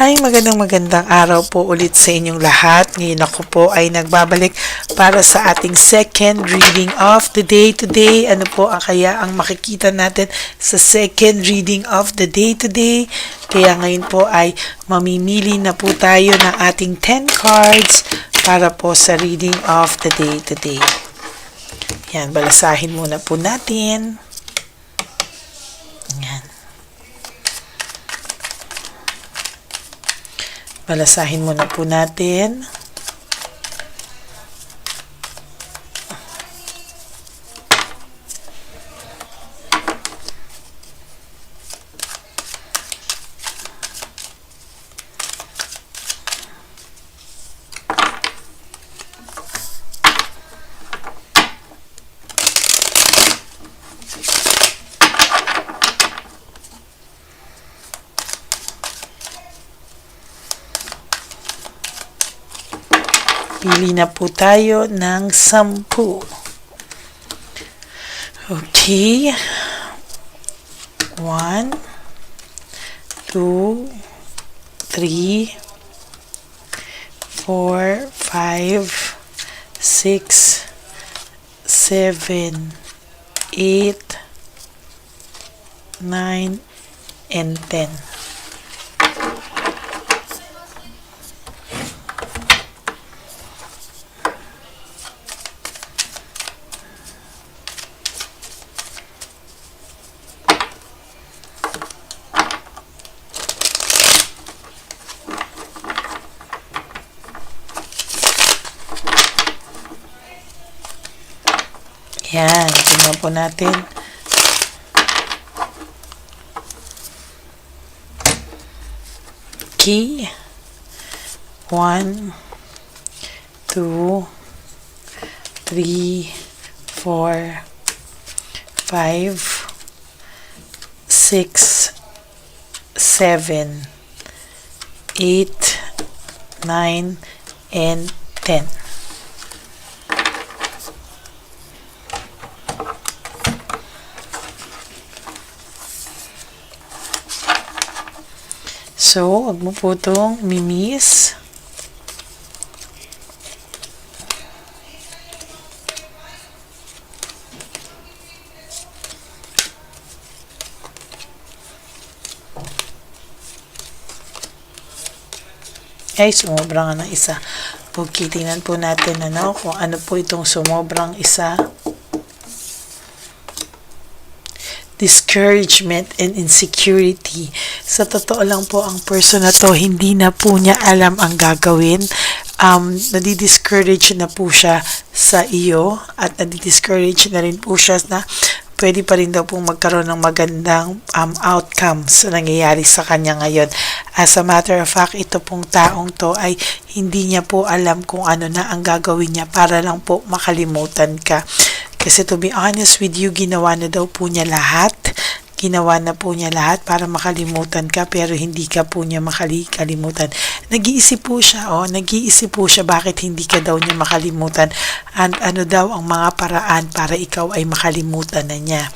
Hi, magandang araw po ulit sa inyong lahat. Ngayon ako po ay nagbabalik para sa ating second reading of the day today. Ano po kaya ang makikita natin sa second reading of the day today? Kaya ngayon po ay mamimili na po tayo ng ating 10 cards para po sa reading of the day today. Yan, balasahin muna po natin. Yan. Balasahin muna po natin. Pili na po tayo ng 10. Okay. 1, 2, 3, 4, 5, 6, 7, 8, 9, and 10. Yan, tingnan po natin. Okay. 1, 2, 3, 4, 5, 6, 7, 8, 9, and 10. So, wag mo po itong mimiss. Ay, sumobra nga ng isa. Okay, tingnan po natin kung ano po itong sumobrang isa. Discouragement and insecurity. Sa totoo lang po, ang person na to, hindi na po niya alam ang gagawin. Nadi-discourage na po siya sa iyo at nadi-discourage na rin po siya na pwede pa rin daw pong magkaroon ng magandang outcome sa nangyayari sa kanya ngayon. As a matter of fact, ito pong taong to ay hindi niya po alam kung ano na ang gagawin niya para lang po makalimutan ka. Kasi to be honest with you, ginawa na daw po niya lahat. Ginawa na po niya lahat para makalimutan ka, pero hindi ka po niya makalimutan. Nag-iisip po siya, bakit hindi ka daw niya makalimutan. And ano daw ang mga paraan para ikaw ay makalimutan na niya.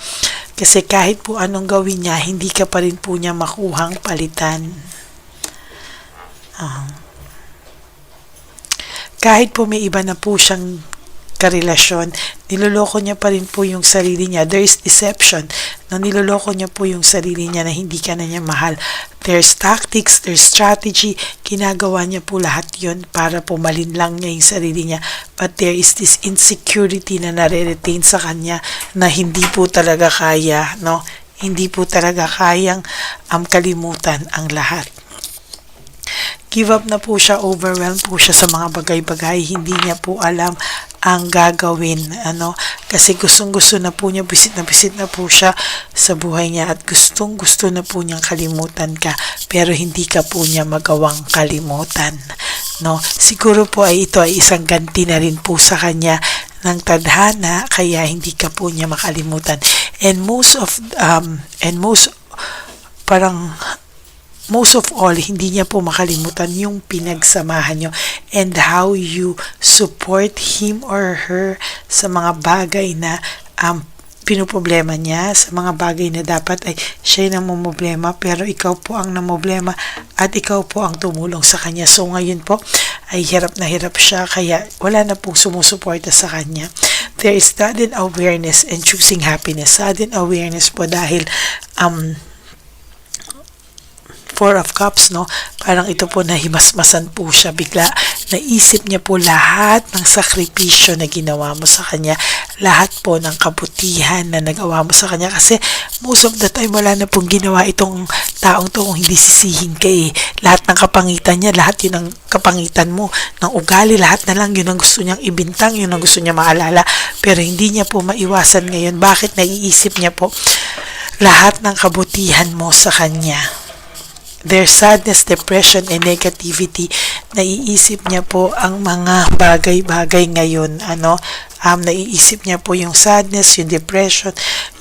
Kasi kahit po anong gawin niya, hindi ka pa rin po niya makuhang palitan. Kahit po may iba na po siyang karelasyon, niloloko niya pa rin po yung sarili niya. There is deception. Niloloko niya po yung sarili niya na hindi ka na niya mahal. There's tactics, there's strategy. Ginagawa niya po lahat yon para pumalin lang niya yung sarili niya. But there is this insecurity na nare-retain sa kanya na hindi po talaga kaya, Hindi po talaga kayang kalimutan ang lahat. Give up na po siya, overwhelmed po siya sa mga bagay-bagay, hindi niya po alam ang gagawin, kasi gustong-gusto na po niya, bisit na po siya sa buhay niya at gustong-gusto na po niyang kalimutan ka, pero hindi ka po niya magawang kalimutan, Siguro po ito ay isang ganti na rin po sa kanya ng tadhana, kaya hindi ka po niya makalimutan. And most of all, hindi niya po makalimutan yung pinagsamahan nyo and how you support him or her sa mga bagay na pinoproblema niya sa mga bagay na dapat ay siya yung namumblema, pero ikaw po ang namumblema at ikaw po ang tumulong sa kanya. So ngayon po ay hirap na hirap siya, kaya wala na pong sumusuporta sa kanya. There is sudden awareness and choosing happiness. Sudden awareness po dahil 4 of Cups, no? Parang ito po nahimasmasan po siya bigla. Naisip niya po lahat ng sakripisyo na ginawa mo sa kanya. Lahat po ng kabutihan na nagawa mo sa kanya. Kasi most of the time, wala na pong ginawa itong taong to kung hindi sisihin ka eh. Lahat ng kapangitan niya, lahat yun ang kapangitan mo. Ng ugali, lahat na lang yun ang gusto niyang ibintang, yun ang gusto niya maalala. Pero hindi niya po maiwasan ngayon. Bakit naiisip niya po lahat ng kabutihan mo sa kanya? Their sadness, depression, and negativity. Naiisip niya po ang mga bagay-bagay ngayon. Naiisip niya po yung sadness, yung depression,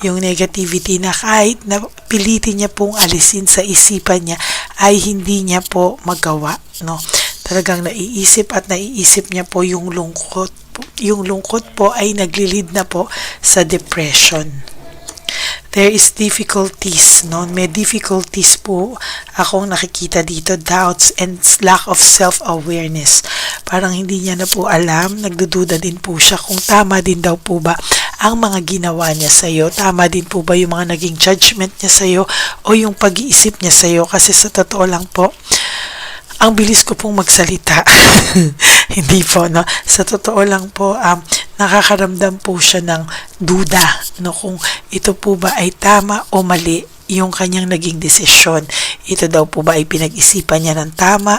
yung negativity na kahit na pilitin niya pong alisin sa isipan niya, ay hindi niya po magawa. No? Talagang naiisip at naiisip niya po yung lungkot. Yung lungkot po ay naglilid na po sa depression. There is difficulties, no? May difficulties po akong nakikita dito, doubts and lack of self-awareness. Parang hindi niya na po alam, nagdududa din po siya kung tama din daw po ba ang mga ginawa niya sa'yo, tama din po ba yung mga naging judgment niya sa'yo o yung pag-iisip niya sa'yo, kasi sa totoo lang po, ang bilis ko pong magsalita. Hindi po, no? Sa totoo lang po, nakakaramdam po siya ng duda, no? Kung ito po ba ay tama o mali yung kanyang naging desisyon. Ito daw po ba ay pinag-isipan niya ng tama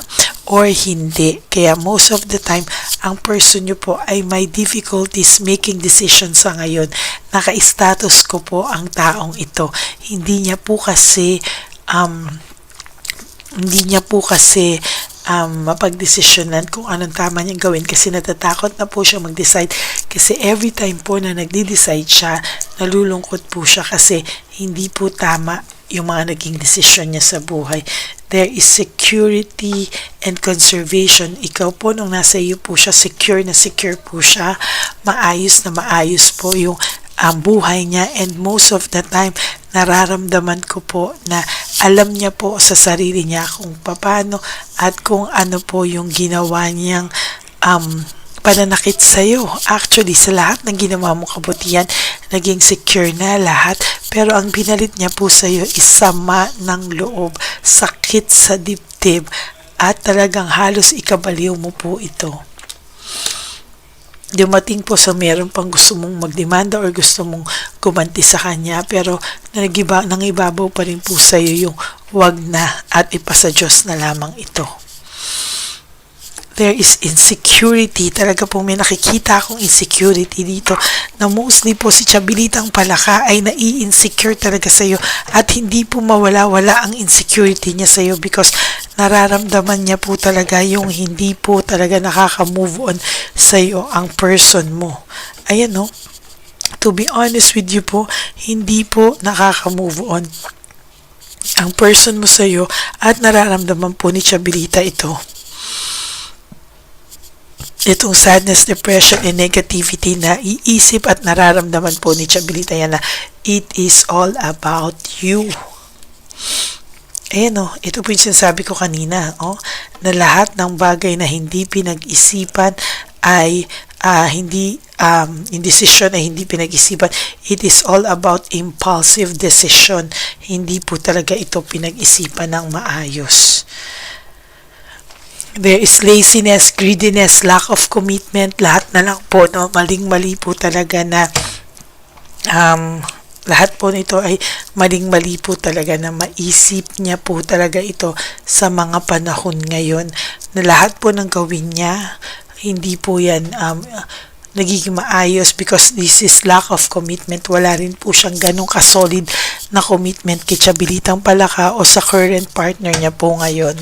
or hindi. Kaya most of the time, ang person niyo po ay may difficulties making decisions sa ngayon. Naka-status ko po ang taong ito. Hindi niya po kasi mapagdesisyonan kung anong tama niyang gawin, kasi natatakot na po siya mag-decide, kasi every time po na nagde-decide siya, nalulungkot po siya kasi hindi po tama yung mga naging desisyon niya sa buhay. There is security and conservation. Ikaw po, nung nasa iyo po siya, secure na secure po siya, maayos na maayos po yung ang buhay niya, and most of the time nararamdaman ko po na alam niya po sa sarili niya kung paano at kung ano po yung ginawa niyang pananakit sa iyo. Actually, sa lahat ng ginawa mong kabutihan, naging secure na lahat, pero ang pinalit niya po sa iyo is sama ng loob, sakit sa dibdib, at talagang halos ikabaliw mo po ito. Dumating po sa meron pang gusto mong magdemanda or gusto mong gumanti sa kanya, pero nangibabaw pa rin po sa iyo yung wag na at ipasa Diyos na lamang ito. There is insecurity. Talaga po may nakikita akong insecurity dito, na mostly po si Chabilitang Palaka ay nai-insecure talaga sa iyo, at hindi po mawala-wala ang insecurity niya sa iyo, because nararamdaman niya po talaga yung hindi po talaga nakaka-move on sa iyo ang person mo. Ayan, no? To be honest with you po, hindi po nakaka-move on ang person mo sa iyo, at nararamdaman po ni Chabilita ito. Itong sadness, depression, and negativity na iisip at nararamdaman po ni Chabilita yan, na it is all about you. Ayan, ito po yung sinasabi ko kanina, na lahat ng bagay na hindi pinag-isipan ay yung decision ay hindi pinag-isipan. It is all about impulsive decision. Hindi po talaga ito pinag-isipan ng maayos. There is laziness, greediness, lack of commitment, lahat na lang po, no? Maling-mali po talaga na lahat po nito ay maling-mali po talaga, na maisip niya po talaga ito sa mga panahon ngayon, na lahat po ng gawin niya, hindi po yan nagiging maayos, because this is lack of commitment. Wala rin po siyang ganong kasolid na commitment kay Chabilitang Palaka o sa current partner niya po ngayon.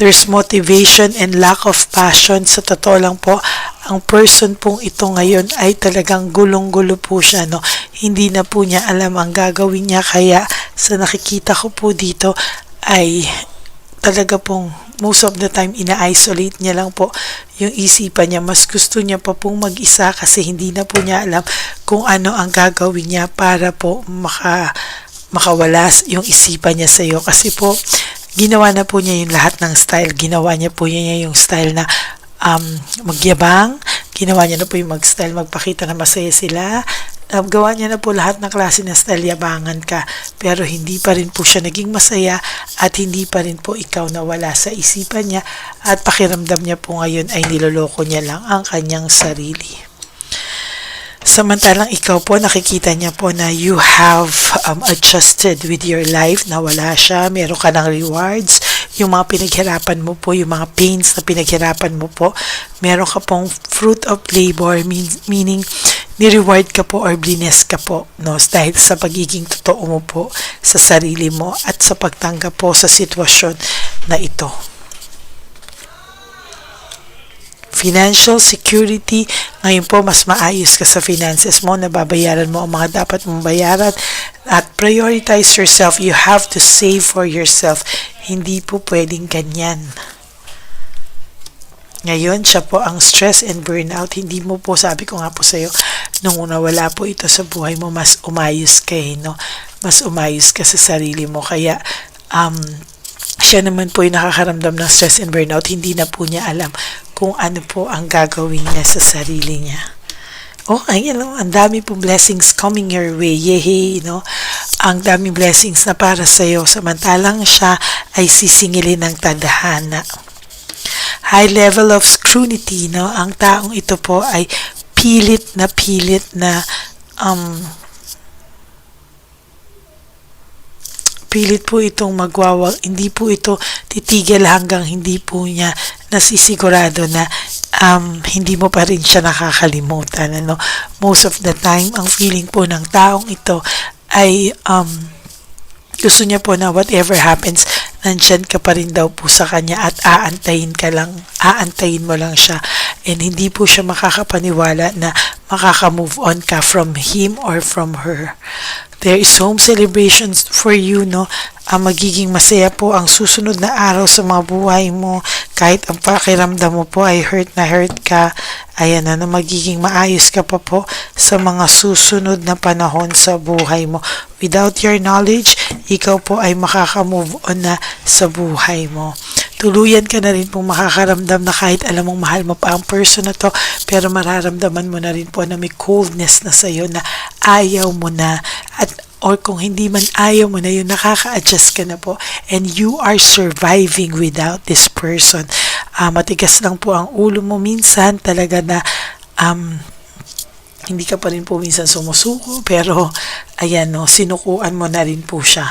There's motivation and lack of passion. Sa totoo lang po, ang person pong ito ngayon ay talagang gulong-gulo po siya, no? Hindi na po niya alam ang gagawin niya, kaya sa nakikita ko po dito ay talaga pong most of the time, ina-isolate niya lang po yung isipan niya. Mas gusto niya pa pong mag-isa kasi hindi na po niya alam kung ano ang gagawin niya para po makawala yung isipan niya sa iyo. Kasi po, ginawa na po niya yung lahat ng style. Ginawa niya po niya yung style na magyabang. Ginawa niya na po yung mag-style, magpakita na masaya sila. Gawa niya na po lahat ng klase ng style, yabangan ka. Pero hindi pa rin po siya naging masaya at hindi pa rin po ikaw nawala sa isipan niya at pakiramdam niya po ngayon ay niloloko niya lang ang kanyang sarili. Samantalang ikaw po, nakikita niya po na you have adjusted with your life, na wala siya, meron ka ng rewards, yung mga pinaghirapan mo po, yung mga pains na pinaghirapan mo po, meron ka pong fruit of labor, meaning ni-reward ka po or bless ka po, no? Dahil sa pagiging totoo mo po sa sarili mo at sa pagtanggap po sa sitwasyon na ito. Financial security, ngayon po mas maayos ka sa finances mo, nababayaran mo ang mga dapat mong bayaran at prioritize yourself. You have to save for yourself. Hindi po pwedeng ganyan. Ngayon, siya po ang stress and burnout. Hindi mo po, sabi ko nga po sa iyo, nung una wala po ito sa buhay mo, mas umayos ka no? Mas umayos ka sa sarili mo. Kaya, siya naman po yung nakakaramdam ng stress and burnout. Hindi na po niya alam kung ano po ang gagawin niya sa sarili niya. Oh, ayun, ang dami pong blessings coming your way. Yehey, no? Ang daming blessings na para sa iyo. Samantalang siya ay sisingilin ng tadhana. High level of scrutiny, no? Ang taong ito po ay pilit na pilit po itong hindi po ito titigil hanggang hindi po niya nasisigurado na hindi mo pa rin siya nakakalimutan, ano? Most of the time, ang feeling po ng taong ito ay gusto niya po na whatever happens, nandyan ka pa rin daw po sa kanya at aantayin mo lang siya, and hindi po siya makakapaniwala na makaka-move on ka from him or from her. There is home celebrations for you, no? Magiging masaya po ang susunod na araw sa mga buhay mo. Kahit ang pakiramdam mo po ay hurt ka, ayan na, magiging maayos ka pa po sa mga susunod na panahon sa buhay mo. Without your knowledge, ikaw po ay makaka-move on na sa buhay mo. Tuluyan ka na rin pong makakaramdam na kahit alam mong mahal mo pa ang person na to, pero mararamdaman mo na rin po na may coldness na sa'yo, na ayaw mo na, or kung hindi man ayaw mo na yun, nakaka-adjust ka na po, and you are surviving without this person. Matigas lang po ang ulo mo minsan, talaga na hindi ka pa rin po minsan sumusuko, pero ayan, no, sinukuan mo na rin po siya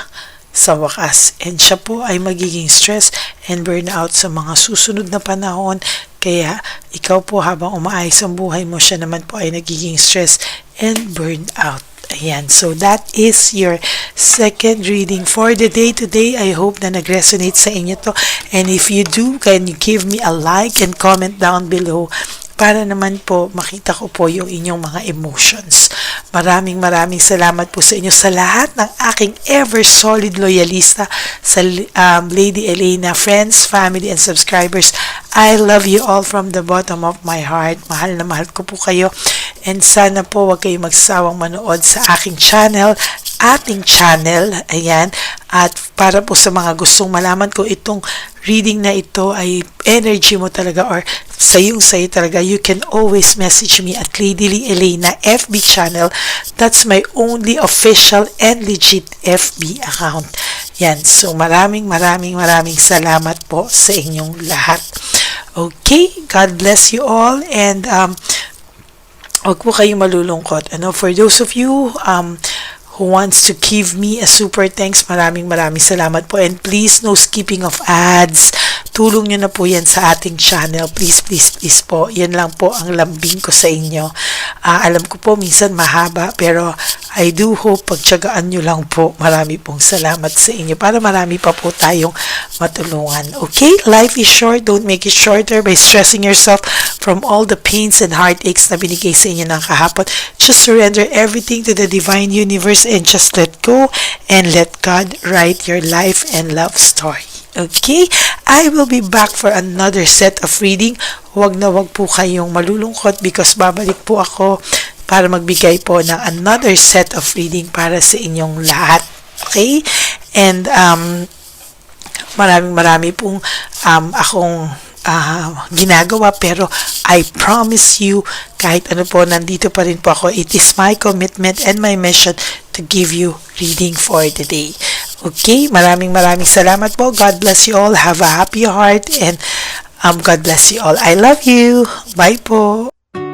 sa wakas, and siya po ay magiging stress and burnout sa mga susunod na panahon. Kaya ikaw po, habang umaayos ang buhay mo, siya naman po ay nagiging stress and burnout. Ayan, so that is your second reading for the day today. I hope na nag-resonate sa inyo to, and if you do, can you give me a like and comment down below para naman po makita ko po yung inyong mga emotions. Maraming salamat po sa inyo, sa lahat ng aking ever solid loyalista, sa Lady Elena, friends, family, and subscribers. I love you all from the bottom of my heart. Mahal na mahal ko po kayo, and sana po wag kayo magsawang manood sa ating channel, ayan, at para po sa mga gustong malaman ko itong reading na ito ay energy mo talaga or sayo talaga, you can always message me at Lady Elena FB channel. That's my only official and legit FB account. Yan, so maraming salamat po sa inyong lahat. Okay, God bless you all, and huwag po kayong malulungkot. For those of you who wants to give me a super thanks, maraming salamat po, and please, no skipping of ads. Tulong nyo na po yan sa ating channel, please po. Yan lang po ang lambing ko sa inyo. Alam ko po minsan mahaba, pero I do hope pagtyagaan nyo lang po. Marami pong salamat sa inyo para marami pa po tayong matulungan. Okay, life is short. Don't make it shorter by stressing yourself from all the pains and heartaches na binigay sa inyo ng kahapon. Just surrender everything to the divine universe and just let go and let God write your life and love story. Okay, I will be back for another set of reading. Huwag na huwag po kayong malulungkot because babalik po ako para magbigay po ng another set of reading para sa inyong lahat. Okay? And marami pong akong ginagawa, pero I promise you, kahit ano po, nandito pa rin po ako. It is my commitment and my mission to give you reading for the day. Okay? Maraming salamat po. God bless you all. Have a happy heart and God bless you all. I love you. Bye po. Ito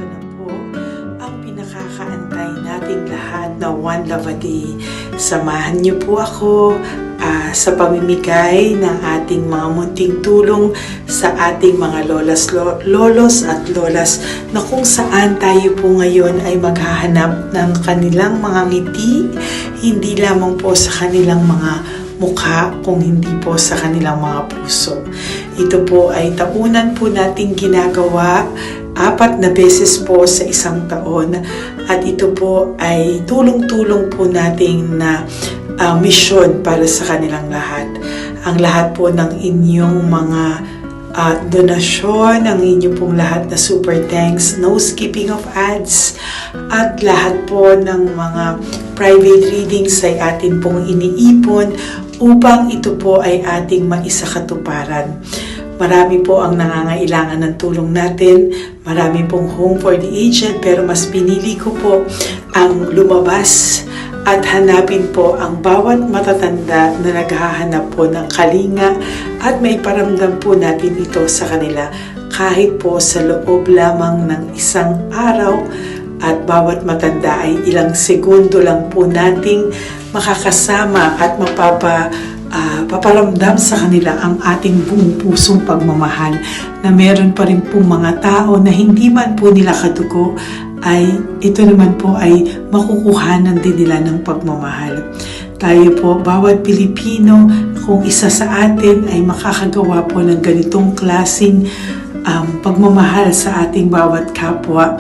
na po ang pinakakaantay nating lahat na One Love a Day. Samahan niyo po ako sa pamimigay ng ating mga munting tulong sa ating mga lolos at lolas na kung saan tayo po ngayon ay maghahanap ng kanilang mga ngiti, hindi lamang po sa kanilang mga mukha, kung hindi po sa kanilang mga puso. Ito po ay taunan po nating ginagawa 4 na beses po sa isang taon, at ito po ay tulong-tulong po nating na misyon para sa kanilang lahat. Ang lahat po ng inyong mga donasyon, ang inyong pong lahat na super thanks, no skipping of ads, at lahat po ng mga private readings ay atin pong iniipon upang ito po ay ating maisakatuparan. Marami po ang nangangailangan ng tulong natin. Marami pong home for the aged, pero mas pinili ko po ang lumabas at hanapin po ang bawat matatanda na naghahanap po ng kalinga at may paramdam po natin ito sa kanila kahit po sa loob lamang ng isang araw, at bawat matanda ay ilang segundo lang po nating makakasama at paparamdam sa kanila ang ating buong pusong pagmamahal, na meron pa rin po mga tao na hindi man po nila kadugo, ay ito naman po ay makukuhanan din nila ng pagmamahal. Tayo po, bawat Pilipino, kung isa sa atin ay makakagawa po ng ganitong klaseng pagmamahal sa ating bawat kapwa,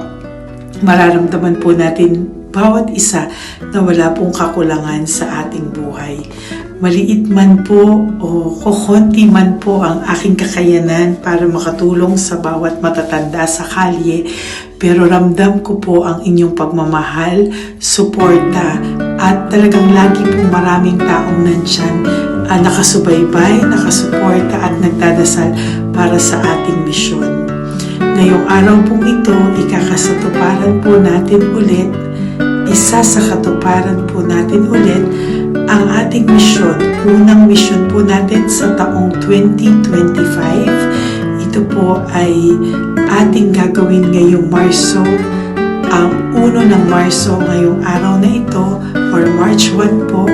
mararamdaman po natin bawat isa na wala pong kakulangan sa ating buhay. Maliit man po o kokonti man po ang aking kakayanan para makatulong sa bawat matatanda sa kalye, pero ramdam ko po ang inyong pagmamahal, suporta, at talagang lagi po maraming taong nandyan, nakasubaybay, nakasuporta at nagdadasal para sa ating misyon. Ngayong araw pong ito, ikakasatuparan po natin ulit, isasakatuparan po natin ulit ang ating misyon. Unang misyon po natin sa taong 2025. Ito po ay ating gagawin ngayong Marso, ang 1 ng Marso, ngayong araw na ito, or March 1 po.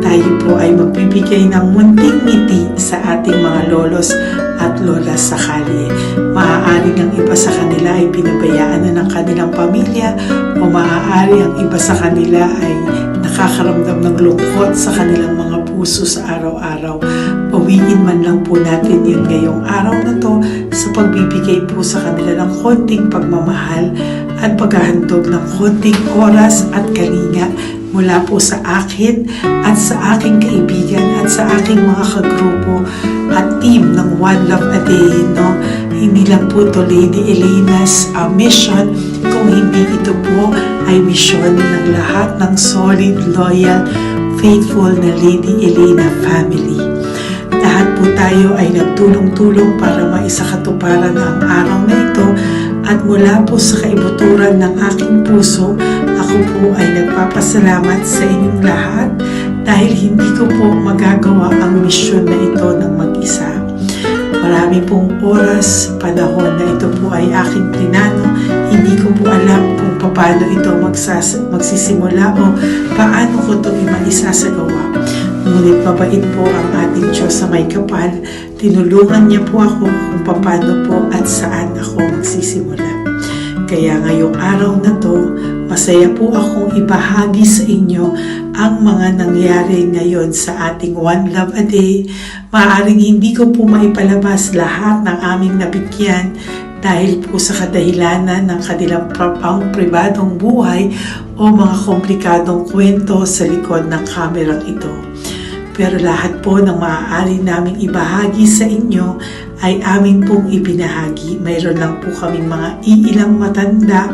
Tayo po ay magbibigay ng munting ngiti sa ating mga lolos at lolas sa kalye. Maaari ang iba sa kanila ay pinabayaan na ng kanilang pamilya, o maaari ang iba sa kanila ay nakakaramdam ng lungkot sa kanilang mga puso sa araw-araw. Pawiin man lang po natin yun ngayong araw na to sa pagbibigay po sa kanila ng konting pagmamahal at paghahandog ng konting oras at kalinga mula po sa akin at sa aking kaibigan at sa aking mga kagrupo at team ng One Love a Day. No? Hindi lang po to Lady Elena's mission, kung hindi ito po ay mission ng lahat ng solid, loyal, faithful na Lady Elena family. Lahat po tayo ay nagtulong-tulong para maisakatuparan ang araw na ito, at mula po sa kaibuturan ng aking puso, ako po ay nagpapasalamat sa inyong lahat dahil hindi ko po magagawa ang misyon na ito ng mag-isa. Marami pong oras, panahon na ito po ay aking plinano. Hindi ko po alam kung paano ito magsisimula o paano ko ito maisasagawa. Ngunit mabait po ang ating Diyos sa may kapal. Tinulungan niya po ako kung paano po at saan ako magsisimula. Kaya ngayong araw na to, masaya po akong ibahagi sa inyo ang mga nangyari ngayon sa ating One Love a Day. Maaaring hindi ko po maipalabas lahat ng aming nabigyan dahil po sa kadahilanan ng kanilang pribadong buhay o mga komplikadong kwento sa likod ng kamerang ito. Pero lahat po ng maaari naming ibahagi sa inyo ay amin pong ibinahagi. Mayroon lang po kaming mga iilang matanda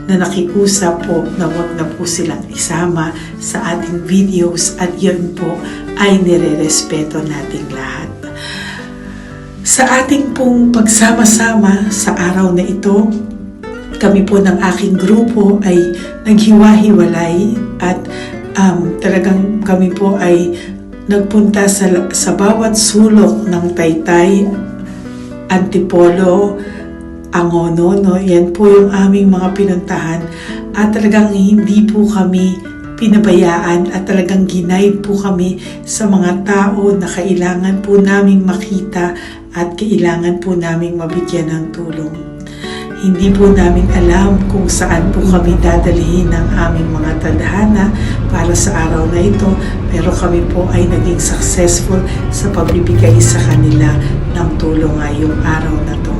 na nakiusap po na wag na po silang isama sa ating videos at yun po ay nire-respeto nating lahat. Sa ating pong pagsama-sama sa araw na ito, kami po ng aking grupo ay naghiwa-hiwalay at talagang kami po ay nagpunta sa bawat sulok ng Taytay, Antipolo, Angono, no? Yan po yung aming mga pinuntahan at talagang hindi po kami pinabayaan at talagang ginaid po kami sa mga tao na kailangan po naming makita at kailangan po naming mabigyan ng tulong. Hindi po namin alam kung saan po kami dadalhin ng aming mga tadhana para sa araw na ito, pero kami po ay naging successful sa pagbibigay sa kanila ng tulong ngayong araw na to.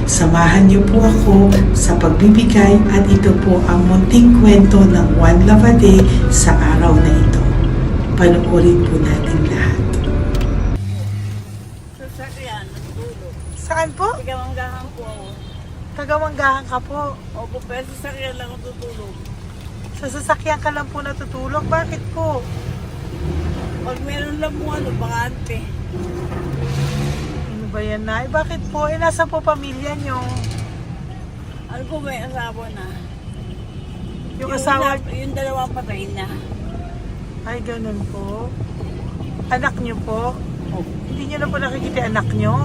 Samahan niyo po ako sa pagbibigay at ito po ang munting kwento ng One Love a Day sa araw na ito. Panoorin po natin lahat. Sasakyan, natutulog. Saan po? Tigamanggahan po ako. Tagamanggahan ka po. Opo, pero sasakyan lang ako tutulog. Sa sasakyan ka lang po natutulog? Bakit po? Pag meron lang mo bakante. Ano ba yan, Nay? Bakit po? Nasa po pamilya nyo? Ano po, may asawa na. Yung asawa... Yung dalawang patay na. Ay, ganun po. Anak nyo po? Opo. Hindi nyo na po nakikita yung anak nyo?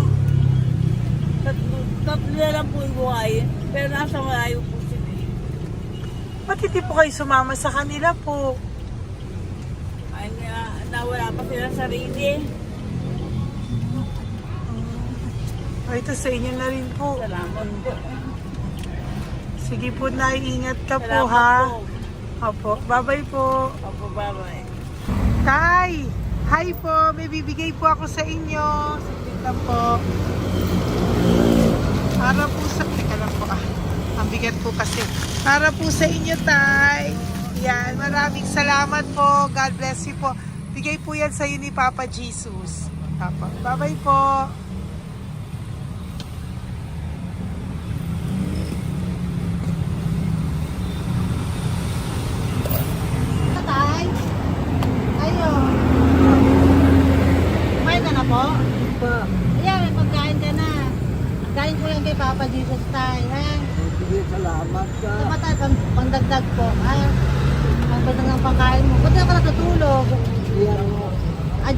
Tatlo na lang po yung buhay. Pero nasa malayo po sila. Ba't hindi po kayo sumama sa kanila po? Ay, nawala pa sila sa sarili. Ay, ito sa inyo na rin po. Salamat po. Sige po, Nay. Ingat ka po, Salamat ha? po. Opo. Bye-bye po. Opo, bye-bye. Tay! Hi po! May bibigay po ako sa inyo. Saglit lang po. Para po sa... Teka lang po Ang bigat po kasi. Para po sa inyo, Tay. Yan. Maraming salamat po. God bless you po. Bigay po yan sa iyo ni Papa Jesus. Papa. Bye-bye po. Tatay? Ayo. Kumain ka na po? Ayan, may pagkain ka na. Galing ko yan kay Papa Jesus tayo. Ayan. Salamat ka. Tumatay, pangdagdag po. Ayan. Ang ganda ng pagkain mo. Ba't ka natutulog? Ay,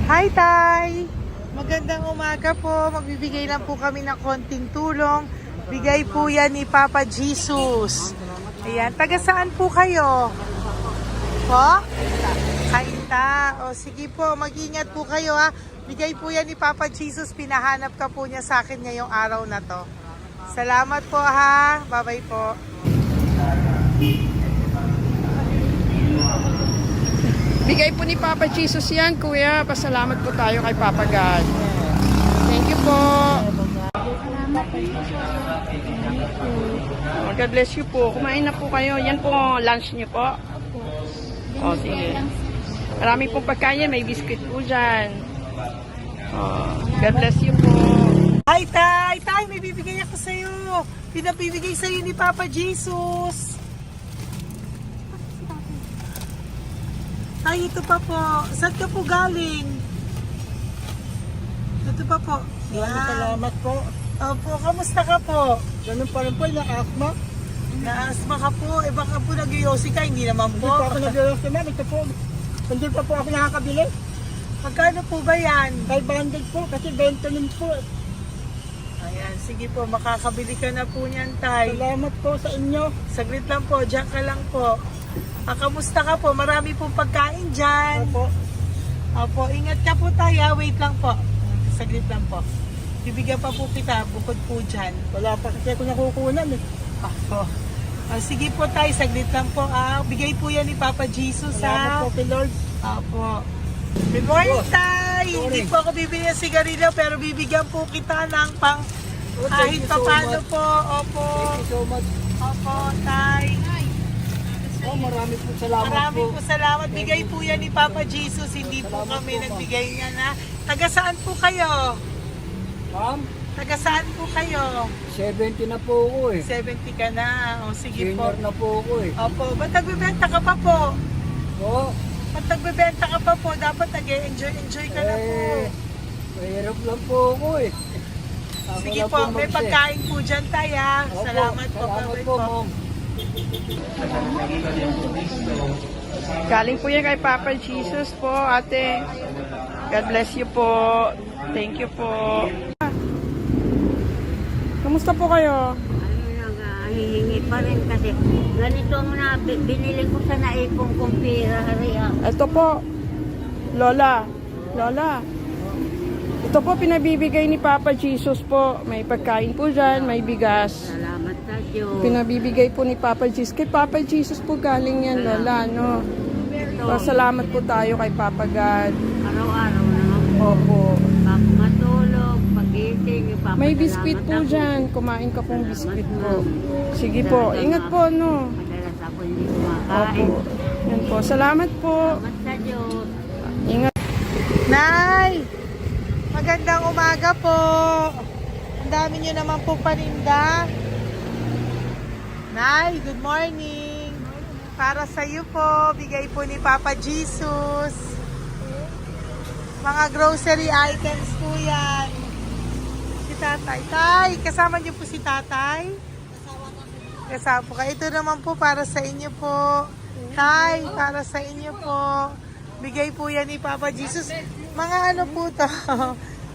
Hi, Tay! Magandang umaga po. Magbibigay lang po kami ng konting tulong. Bigay po yan ni Papa Jesus. Ayan. Taga saan po kayo? Po? Kainta. O sige po, mag-ingat po kayo ha. Bigay po yan ni Papa Jesus. Pinahanap ka po niya sa akin ngayong araw na to. Salamat po ha. Bye-bye po. Bigay po ni Papa Jesus yan, Kuya. Pasalamat po tayo kay Papa God. Thank you po. Oh, God bless you po. Kumain na po kayo. Yan po lunch niyo po. O, sige. Marami pong pagkain. May biscuit po dyan. Oh, God bless you po. Hi, Tay! Tay, may bibigay ako sa'yo. Pinabibigay sa'yo ni Papa Jesus. Ay, ito pa po. Saan ka po galing? Ito pa po. Salamat po. Opo, kamusta ka po? Ganun pa rin po, na-asma. Na-asma ka po. Eh baka po nag-yosi ka, hindi naman po. Hindi po ako nag-ios naman. Ito po. Hindi pa po ako nakakabili. Magkano po ba yan? 500 po kasi 20 nun po. Ayan, sige po, makakabili ka na po niyan, Tay. Salamat po sa inyo. Saglit lang po, dyan ka lang po. Kamusta ka po? Marami pong pagkain dyan. Opo. Opo, ingat ka po tayo. Wait lang po. Saglit lang po. Bibigyan pa po kita, bukod po dyan. Wala pa kasi ako nakukunan eh. Opo. Sige po tayo, saglit lang po. Bigay po yan ni Papa Jesus, Salamat po kay Lord. Opo. Good morning, Tay! Hindi po ako bibili ng sigarilyo, pero bibigyan po kita ng pang kahit pa paano po. Opo. Thank you so much. Opo, Tay. Oh, marami po salamat Maraming po. po salamat. Bigay po yan ni Papa Jesus. Hindi po Salamat kami po, ma'am. nagbigay niya na. Taga saan po kayo? Ma'am, Taga saan po kayo? 70 na po ako eh. 70 ka na. O sige po. Senior na po ako eh. Opo. Ba't nagbibenta ka pa po? Po, Ba't nagbibenta ka pa po? Dapat nag-enjoy ka na po. mahirap lang po ako eh. Ako Sige na po, may mag-share. pagkain po dyan tayo. Opo, Salamat po. Salamat Bye-bye po, po. ma'am. Galing po yan kay Papa Jesus po, ate. God bless you po. Thank you po. Kamusta po kayo? Hihingi pa rin kasi ganito ang binili ko sa naipong kong pira. Ito po, Lola. Lola. Ito po pinabibigay ni Papa Jesus po. May pagkain po dyan, may bigas. Salamat sa Diyos. Pinabibigay po ni Papa Jesus. Kay Papa Jesus po galing yan, Lola, no? Salamat po tayo kay Papa God. Araw-araw naman po. Opo. Bago matulog, pagising, ipapasalamat May biskwit po ako. dyan. Kumain ka pong biskwit po. Ma'am. Sige po. Ingat po, no? Madalas ako hindi kumakain. Opo. Yan po. Salamat po. Salamat sa Diyos. Ingat. Nay! Magandang umaga po. Ang dami nyo naman po paninda. Nay, good morning. Para sa iyo po, bigay po ni Papa Jesus. Mga grocery items po yan. Si Tatay. Tay, kasama niyo po si Tatay? Kasama po kayo. Ito naman po para sa inyo po. Tay, para sa inyo po. Bigay po yan ni Papa Jesus. Mga ano po to?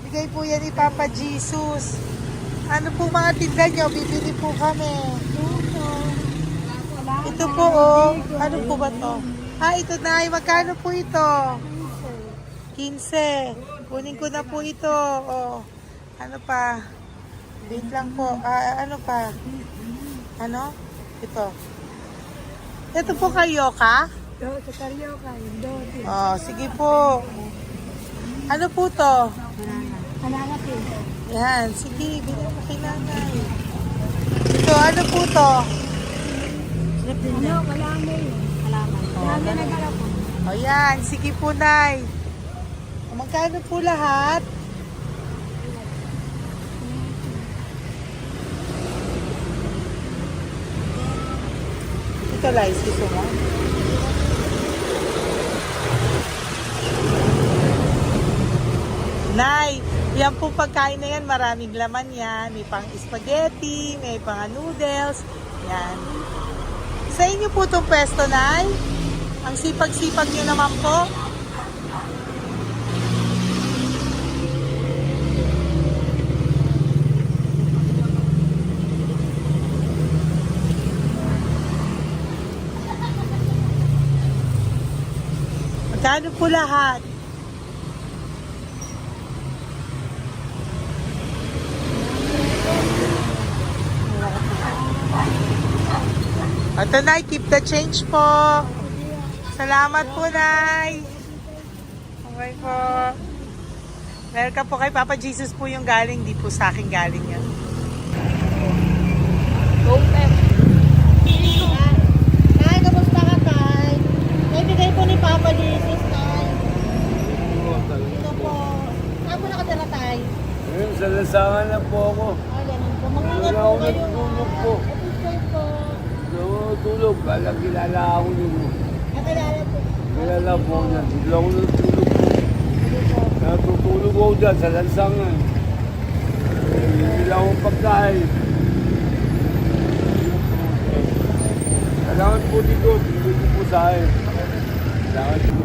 Bigay po yan ni Papa Jesus. Ano po mga tinda nyo? Bibili po kami. Ito po oh. Ano po ba to? Ito na. Magkano po ito? 15. Kunin ko na po ito. Oh. Ano pa? Wait lang po. Ano pa? Ano? Ito. Ito po kayo ka? Sa Carioca, yung Oh, sige po. Ano po to? Salamat eh. Yan, sige, bilhin mo kay nanay. Ito, ano po to? Ano, kalamin. Salamat. Kalamin na gala po. O yan, sige po, nay. Magkano po lahat? Ito, Liz, gusto mo? Nay, yan po pagkain na yan, maraming laman yan. May pang spaghetti, may pang noodles. Yan. Sa inyo po itong pwesto, Nay? Ang sipag-sipag nyo naman po. Magkano po lahat? Ito, Nay, keep the change po. Salamat po, Nay. Okay po. Welcome po kay Papa Jesus po yung galing, di po sa akin galing yan. Tay, kamusta ka, Tay? Naibigay po ni Papa Jesus, Tay. Ito po. Saan po nakatira, Tay? Ngayon, sa lasangan na po ako. Ganun po. Mag-ingat Wala po ako kayo. natutulog po. Ito po. Natutulog, kala kilala ako nyo. Nakilala po. Kilala po niya. Bigla ako natutulog po. Natutulog ako dyan sa lansangan. Bigla akong pagkain. Kailangan po dito, bigay ko po sa akin. Kailangan po.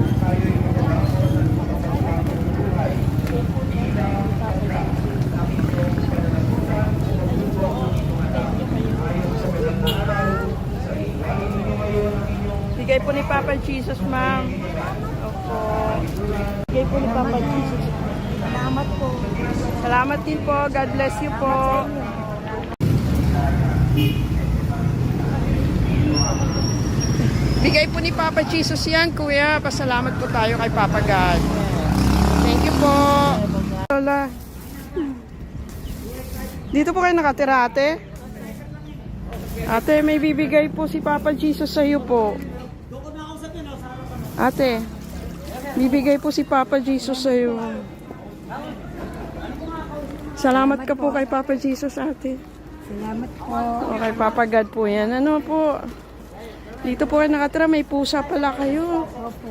Bigay po ni Papa Jesus, ma'am. Opo. Bigay po ni Papa Jesus. Salamat po. Salamat din po. God bless you po. Bigay po ni Papa Jesus yan, kuya. Pasalamat po tayo kay Papa God. Thank you po. Lola. Dito po kayo nakatira, ate? Ate, may bibigay po si Papa Jesus sa iyo po. Ate, bibigay po si Papa Jesus sa'yo. Salamat ka po kay Papa Jesus, ate. Salamat po. O kay Papa God po yan. Ano po? Dito po kayo nakatira, may pusa pala kayo. Opo.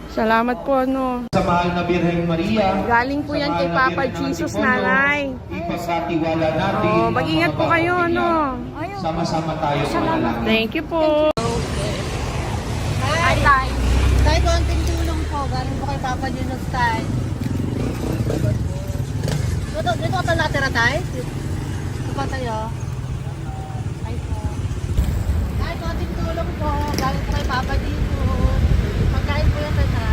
Salamat po, ano. Sa mahal na Birheng Maria. Galing po yan kay Papa Jesus, nanay. Ipagkatiwala natin. Oh, mag-ingat po kayo, ano. Sama-sama tayo manalangin. Thank you po. Hi, Tay. Tay, konting tulong po. Galing po kay Papa Dinos, Tay. Dito ka natira, Tay? Dito pa tayo. Ay po. Tay, konting tulong po. Galing po kay Papa Dinos. Pagkain po yan, Tay, na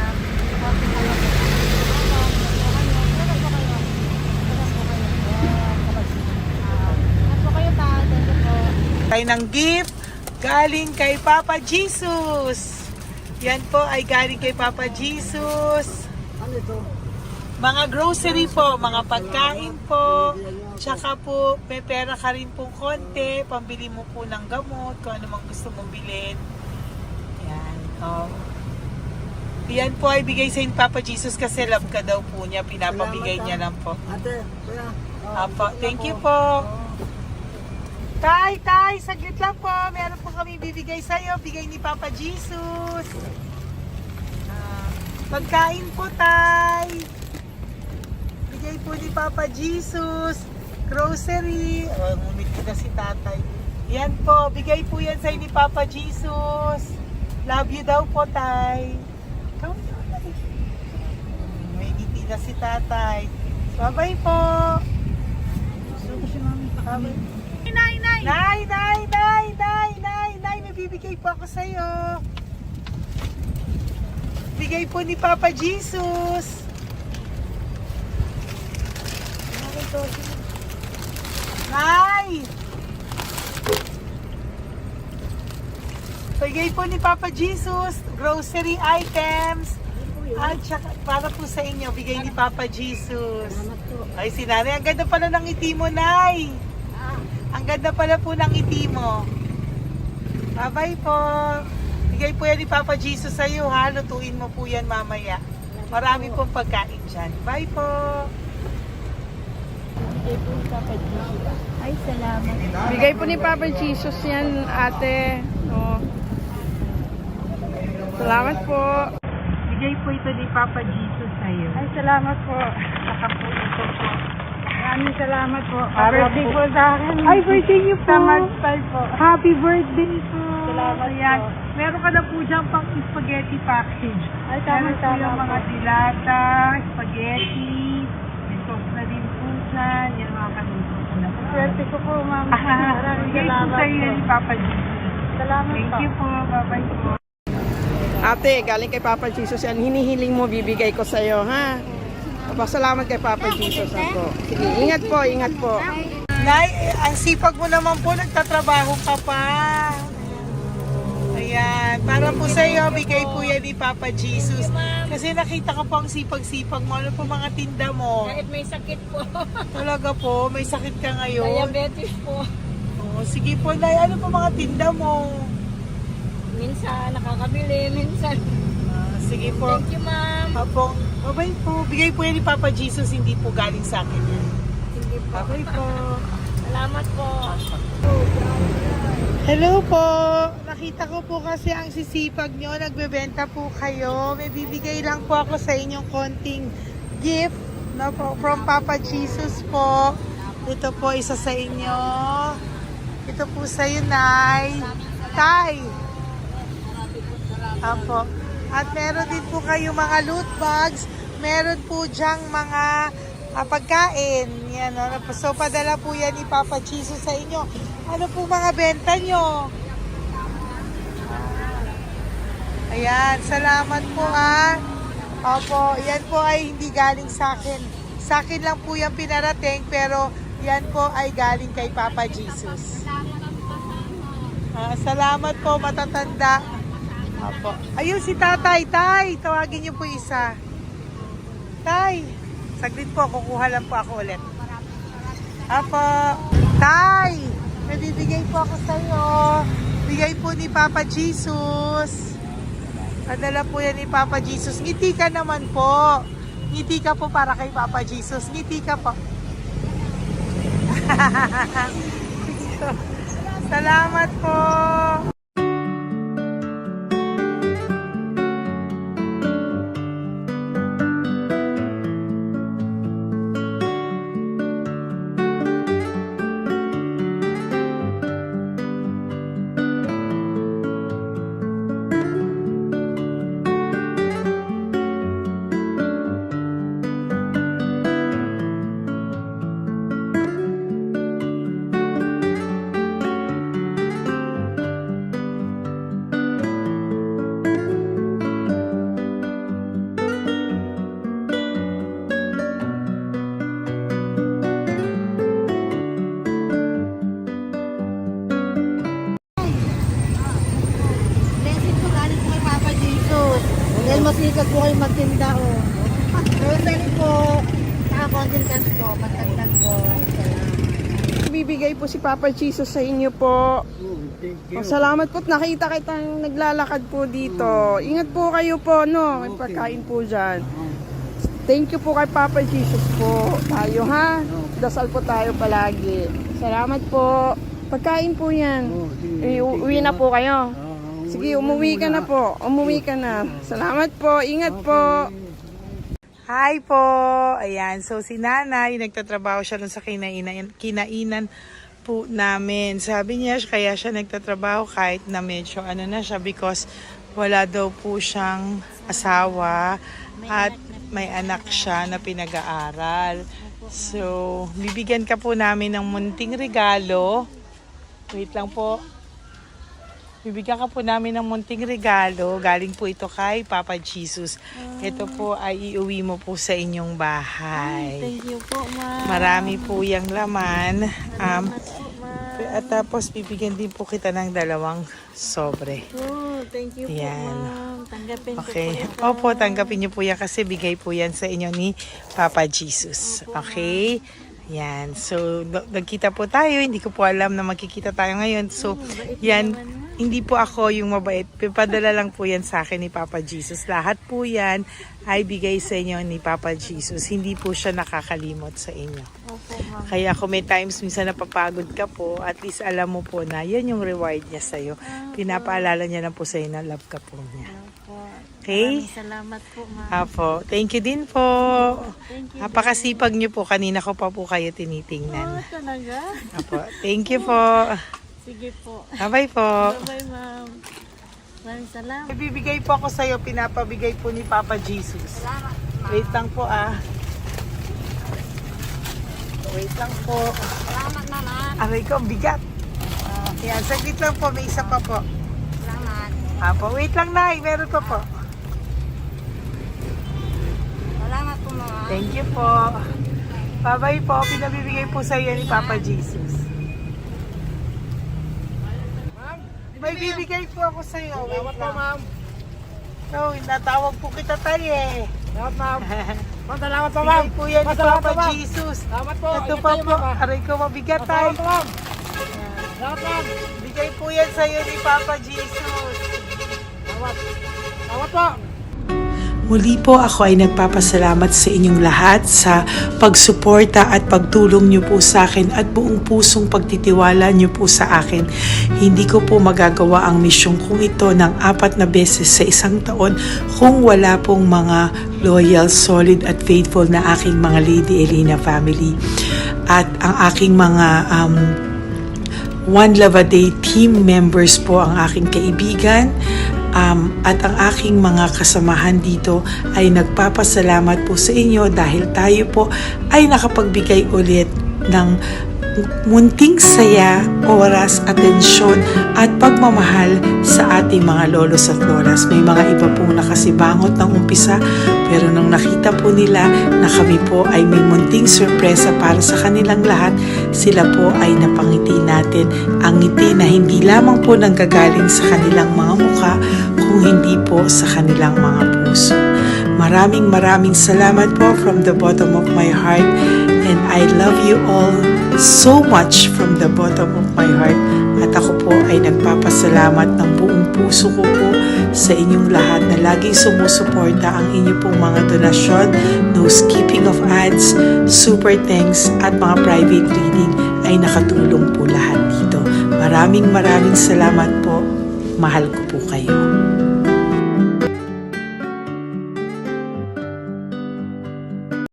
konting tulong po. Tayo ng gift galing kay Papa Jesus. Yan po ay galing kay Papa Jesus. Ano ito? Mga grocery po, mga pagkain po. Tsaka po, may pera ka rin pong konti. Pambili mo po ng gamot, kung ano mang gusto mong bilhin. Yan. Yan po ay bigay sa Papa Jesus kasi love ka daw po niya. Pinapabigay niya lang po. Ate, kuya. Apo, thank you po. Tay, saglit lang po. Meron po kami bibigay sa'yo. Bigay ni Papa Jesus. Pagkain po, Tay. Bigay po ni Papa Jesus. Grocery. Ngumiti na si Tatay. Yan po. Bigay po yan sa'yo ni Papa Jesus. Love you daw po, Tay. May ngiti na si Tatay. Bye-bye po. Bye-bye. Nay, may bibigay po ako sa'yo. Bigay po ni Papa Jesus. Nay! Bigay po ni Papa Jesus, grocery items. At saka, para po sa inyo, bigay ni Papa Jesus. Ay, si Nanay, ang ganda pala ng ngiti mo, Nay. Ang ganda pala po ng ngiti mo. Bye-bye po. Bigay po yan ni Papa Jesus sa iyo, ha? Lutuin mo po yan mamaya. Marami pong pagkain dyan. Bye po. Ay, salamat. Bigay po ni Papa Jesus yan, ate. Oh. Salamat po. Bigay po ito ni Papa Jesus sa iyo. Ay, salamat po. Saka po ito po. Maraming salamat po. Para Birthday po- po sa akin. Ay, birthday niyo po. Sa Magpal po. Happy birthday po. Salamat Ayan. po. Meron ka na po dyan pang spaghetti package. Ay, Meron po tama-tama yung mga po. dilata, spaghetti, may sauce na din po dyan. Yan mga kaluto ko na po. Swerte ko po, ma'am. Maraming Bigay po salamat sa iyo po. ni Papa Jesus. Salamat Thank po. you po. Bye-bye po. Ate, galing kay Papa Jesus yan. Hinihiling mo, bibigay ko sa'yo, ha? Pasalamat kay Papa Jesus ako. Sige, ingat po, ingat po. Nay, ang sipag mo naman po, nagtatrabaho ka pa. Ayan, para po sa iyo, bigay po yan ni Papa Jesus. Kasi nakita ko po ang sipag-sipag mo. Ano po mga tinda mo? Kahit may sakit po. Talaga po, may sakit ka ngayon. Diabetes po. Oh, sige po, Nay, ano po mga tinda mo? Minsan nakakabili, minsan. Sige po. Thank you, ma'am. Apo, bye po. Bigay po yan ni Papa Jesus, hindi po galing sa akin yan. Sige po. Bye po. Salamat po. Hello po. Nakita ko po kasi ang sisipag nyo. Nagbebenta po kayo. May bibigay lang po ako sa inyong konting gift, no, po, from Papa Jesus po. Ito po isa sa inyo. Ito po sa iyo, Nay. Tay. Apo. At meron din po kayo mga loot bags. Meron po dyang mga pagkain. Yan, no? So, padala po yan ni Papa Jesus sa inyo. Ano po mga benta nyo? Ayan, salamat po Opo, yan po ay hindi galing sa akin. Sa akin lang po yan pinarating, pero yan po ay galing kay Papa Jesus. Salamat po, matatanda. Opo. Ayun si Tatay. Tay, tawagin niyo po isa. Tay, saglit po, kukuha lang po ako ulit. Opo. Tay, may bibigay po ako sa iyo. Bigay po ni Papa Jesus. Padala po yan ni Papa Jesus. Ngiti ka naman po. Ngiti ka po para kay Papa Jesus. Ngiti ka po. Salamat po. Blessing po galing po kay Papa Jesus. Dahil masikat po kayo magtinda o. Rosary po. Saka content cash po. Pagtagdag po. Salamat. Bibigay po si Papa Jesus sa inyo po. Thank Oh, salamat po. Nakita kitang naglalakad po dito. Ingat po kayo po, no? May pagkain po dyan. Thank you po kay Papa Jesus po. Tayo ha? Dasal po tayo palagi. Salamat po. Pagkain po yan. Uwi na po kayo. Sige, umuwi ka na po. Umuwi ka na. Salamat po. Ingat po. Hi po! Ayan, so si nanay, nagtatrabaho siya dun sa kinainan po namin. Sabi niya, kaya siya nagtatrabaho kahit na medyo ano na siya because wala daw po siyang asawa at may anak siya na pinag-aaral. So, bibigyan ka po namin ng munting regalo. Wait lang po. Bibigyan ka po namin ng munting regalo. Galing po ito kay Papa Jesus. Ito po ay iuwi mo po sa inyong bahay. Thank you po, ma'am. Marami po yung laman. At tapos bibigyan din po kita ng 2 sobre. Oh, thank you po, Yan. ma'am. Tanggapin ko Okay. po ito. Opo, tanggapin niyo po yan kasi bigay po yan sa inyo ni Papa Jesus. Okay? Yan. So, nagkita po tayo. Hindi ko po alam na magkikita tayo ngayon. So, yan. Hindi po ako yung mabait. Padala lang po yan sa akin ni Papa Jesus. Lahat po yan ay bigay sa inyo ni Papa Jesus. Hindi po siya nakakalimot sa inyo. Opo, ma'am. Kaya kung may times minsan napapagod ka po, at least alam mo po na yan yung reward niya sa'yo. Pinapaalala niya na po sa'yo na love ka po niya. Opo. Okay? Maraming salamat po, ma'am. Apo. Thank you din po. Thank you. Napakasipag niyo po. Kanina ko pa po kayo tinitingnan. Talaga? Apo. Thank you po. Sige po. Bye-bye po. Bye-bye, ma'am. Maraming salamat. Ibibigay po ako sa'yo. Pinapabigay po ni Papa Jesus. Wait lang po ah. Wait lang po. Salamat, mama. Aray ko, bigat. Yan, saglit lang po. May isa pa po. Salamat. Apo, wait lang na. Meron pa po. Salamat po, mama. Thank you po. Bye-bye po. Pinabibigay po sa iyo ni Papa Jesus. May bibigay po ako sa iyo. Wait lang. Ma'am. No, natawag po kita tayo eh. Salamat, ma'am. Salamat po, Bigay po yan ni Salamat Papa po, ma'am. Jesus. Salamat po. Ito Ingat pa kayo, po. ma'am. Aray ko mabigat tayo. Salamat po, ma'am. Salamat, ma'am. Bigay po yan sa iyo ni Papa Jesus. Salamat. Salamat po. Muli po ako ay nagpapasalamat sa inyong lahat sa pagsuporta at pagtulong niyo po sa akin at buong pusong pagtitiwala niyo po sa akin. Hindi ko po magagawa ang misyong kong ito ng 4 na beses sa isang taon kung wala pong mga loyal, solid at faithful na aking mga Lady Elena family. At ang aking mga One Love a Day team members po ang aking kaibigan. At ang aking mga kasamahan dito ay nagpapasalamat po sa inyo dahil tayo po ay nakapagbigay ulit ng munting saya, oras, atensyon at pagmamahal sa ating mga lolos at lolas. May mga iba pong nakasibangot ng umpisa pero nung nakita po nila na kami po ay may munting sorpresa para sa kanilang lahat, sila po ay napangiti natin. Ang ngiti na hindi lamang po nanggagaling sa kanilang mga mukha kung hindi po sa kanilang mga puso. Maraming salamat po from the bottom of my heart, and I love you all so much from the bottom of my heart. At ako po po ay nagpapasalamat ng buong puso ko po sa inyong lahat na laging sumusuporta. Ang inyo pong mga donasyon, no skipping of ads, super thanks at mga private reading ay nakatulong po lahat dito. Maraming salamat po. Mahal ko po kayo.